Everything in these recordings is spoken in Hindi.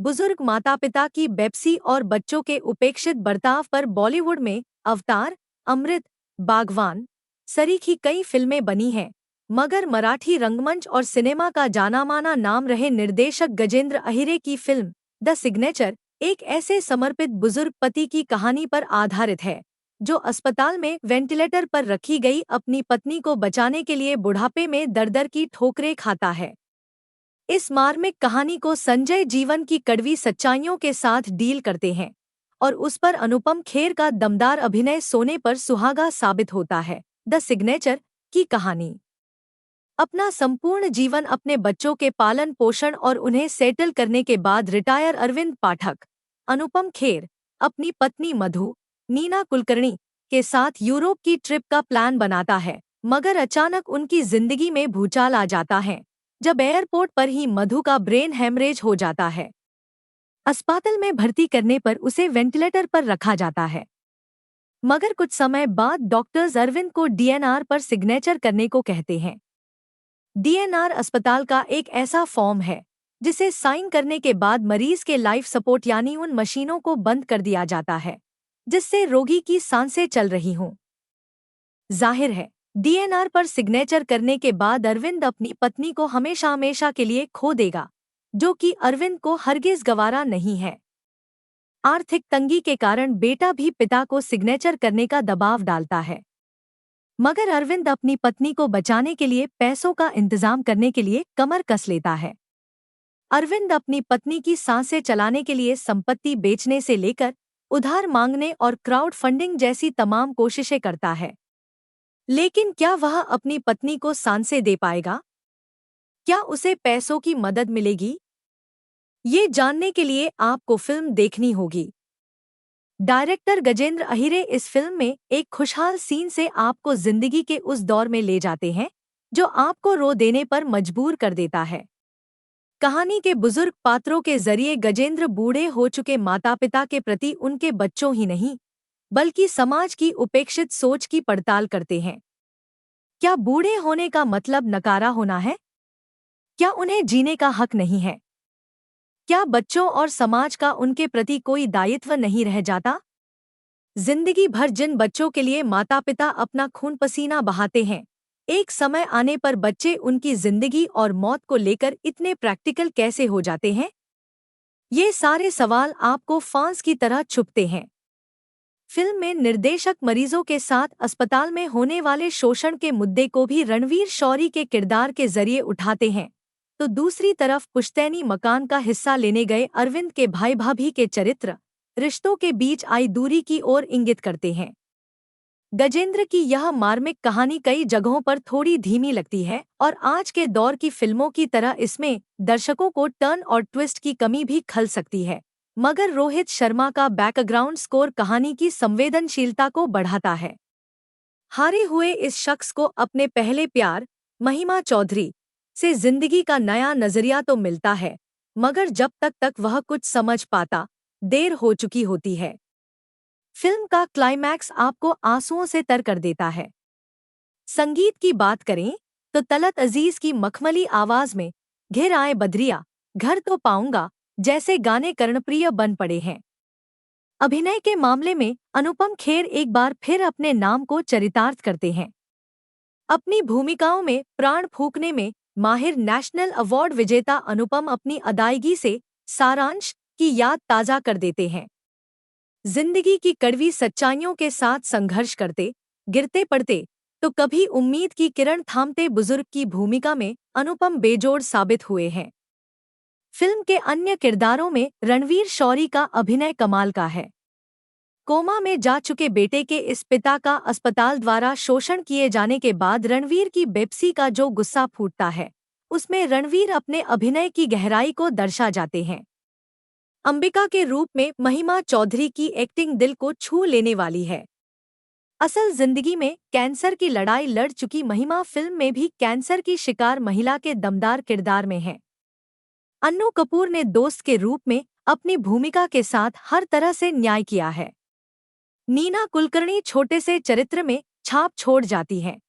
बुजुर्ग माता पिता की बेपसी और बच्चों के उपेक्षित बर्ताव पर बॉलीवुड में अवतार, अमृत, बागवान सरीखी कई फिल्में बनी हैं, मगर मराठी रंगमंच और सिनेमा का जाना-माना नाम रहे निर्देशक गजेंद्र अहिरे की फिल्म द सिग्नेचर एक ऐसे समर्पित बुजुर्ग पति की कहानी पर आधारित है, जो अस्पताल में वेंटिलेटर पर रखी गई अपनी पत्नी को बचाने के लिए बुढ़ापे में दर-दर की ठोकरें खाता है। इस मार्मिक कहानी को संजय जीवन की कड़वी सच्चाइयों के साथ डील करते हैं और उस पर अनुपम खेर का दमदार अभिनय सोने पर सुहागा साबित होता है। द सिग्नेचर की कहानी अपना संपूर्ण जीवन अपने बच्चों के पालन पोषण और उन्हें सेटल करने के बाद रिटायर अरविंद पाठक, अनुपम खेर, अपनी पत्नी मधु, नीना कुलकर्णी के साथ यूरोप की ट्रिप का प्लान बनाता है, मगर अचानक उनकी जिंदगी में भूचाल आ जाता है जब एयरपोर्ट पर ही मधु का ब्रेन हेमरेज हो जाता है। अस्पताल में भर्ती करने पर उसे वेंटिलेटर पर रखा जाता है, मगर कुछ समय बाद डॉक्टर्स अरविंद को डीएनआर पर सिग्नेचर करने को कहते हैं। डीएनआर अस्पताल का एक ऐसा फॉर्म है जिसे साइन करने के बाद मरीज के लाइफ सपोर्ट यानी उन मशीनों को बंद कर दिया जाता है जिससे रोगी की सांसें चल रही हों। जाहिर है, डीएनआर पर सिग्नेचर करने के बाद अरविंद अपनी पत्नी को हमेशा हमेशा के लिए खो देगा, जो कि अरविंद को हरगिज गवारा नहीं है। आर्थिक तंगी के कारण बेटा भी पिता को सिग्नेचर करने का दबाव डालता है, मगर अरविंद अपनी पत्नी को बचाने के लिए पैसों का इंतजाम करने के लिए कमर कस लेता है। अरविंद अपनी पत्नी की सांसें चलाने के लिए संपत्ति बेचने से लेकर उधार मांगने और क्राउड फंडिंग जैसी तमाम कोशिशें करता है। लेकिन क्या वह अपनी पत्नी को सांसें दे पाएगा? क्या उसे पैसों की मदद मिलेगी? ये जानने के लिए आपको फिल्म देखनी होगी। डायरेक्टर गजेंद्र अहिरे इस फिल्म में एक खुशहाल सीन से आपको जिंदगी के उस दौर में ले जाते हैं जो आपको रो देने पर मजबूर कर देता है। कहानी के बुजुर्ग पात्रों के जरिए गजेंद्र बूढ़े हो चुके माता-पिता के प्रति उनके बच्चों ही नहीं, बल्कि समाज की उपेक्षित सोच की पड़ताल करते हैं। क्या बूढ़े होने का मतलब नकारा होना है? क्या उन्हें जीने का हक नहीं है? क्या बच्चों और समाज का उनके प्रति कोई दायित्व नहीं रह जाता? जिंदगी भर जिन बच्चों के लिए माता-पिता अपना खून पसीना बहाते हैं, एक समय आने पर बच्चे उनकी जिंदगी और मौत को लेकर इतने प्रैक्टिकल कैसे हो जाते हैं? ये सारे सवाल आपको फांस की तरह छुपते हैं। फिल्म में निर्देशक मरीजों के साथ अस्पताल में होने वाले शोषण के मुद्दे को भी रणवीर शौरी के किरदार के जरिए उठाते हैं, तो दूसरी तरफ पुश्तैनी मकान का हिस्सा लेने गए अरविंद के भाई भाभी के चरित्र रिश्तों के बीच आई दूरी की ओर इंगित करते हैं। गजेंद्र की यह मार्मिक कहानी कई जगहों पर थोड़ी धीमी लगती है और आज के दौर की फिल्मों की तरह इसमें दर्शकों को टर्न और ट्विस्ट की कमी भी खल सकती है, मगर रोहित शर्मा का बैकग्राउंड स्कोर कहानी की संवेदनशीलता को बढ़ाता है। हारे हुए इस शख्स को अपने पहले प्यार महिमा चौधरी से जिंदगी का नया नजरिया तो मिलता है, मगर जब तक वह कुछ समझ पाता, देर हो चुकी होती है। फिल्म का क्लाइमैक्स आपको आंसुओं से तर कर देता है। संगीत की बात करें तो तलत अजीज की मखमली आवाज में घिर आए बदरिया, घर तो पाऊंगा जैसे गाने कर्णप्रिय बन पड़े हैं। अभिनय के मामले में अनुपम खेर एक बार फिर अपने नाम को चरितार्थ करते हैं। अपनी भूमिकाओं में प्राण फूंकने में माहिर नेशनल अवार्ड विजेता अनुपम अपनी अदायगी से सारांश की याद ताज़ा कर देते हैं। जिंदगी की कड़वी सच्चाइयों के साथ संघर्ष करते, गिरते पड़ते, तो कभी उम्मीद की किरण थामते बुजुर्ग की भूमिका में अनुपम बेजोड़ साबित हुए हैं। फिल्म के अन्य किरदारों में रणवीर शौरी का अभिनय कमाल का है। कोमा में जा चुके बेटे के इस पिता का अस्पताल द्वारा शोषण किए जाने के बाद रणवीर की बेपसी का जो गुस्सा फूटता है, उसमें रणवीर अपने अभिनय की गहराई को दर्शा जाते हैं। अंबिका के रूप में महिमा चौधरी की एक्टिंग दिल को छू लेने वाली है। असल जिंदगी में कैंसर की लड़ाई लड़ चुकी महिमा फिल्म में भी कैंसर की शिकार महिला के दमदार किरदार में है। अन्नू कपूर ने दोस्त के रूप में अपनी भूमिका के साथ हर तरह से न्याय किया है। नीना कुलकर्णी छोटे से चरित्र में छाप छोड़ जाती हैं।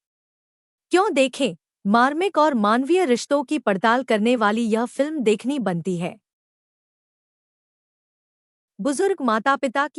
क्यों देखें, मार्मिक और मानवीय रिश्तों की पड़ताल करने वाली यह फिल्म देखनी बनती है। बुजुर्ग माता पिता की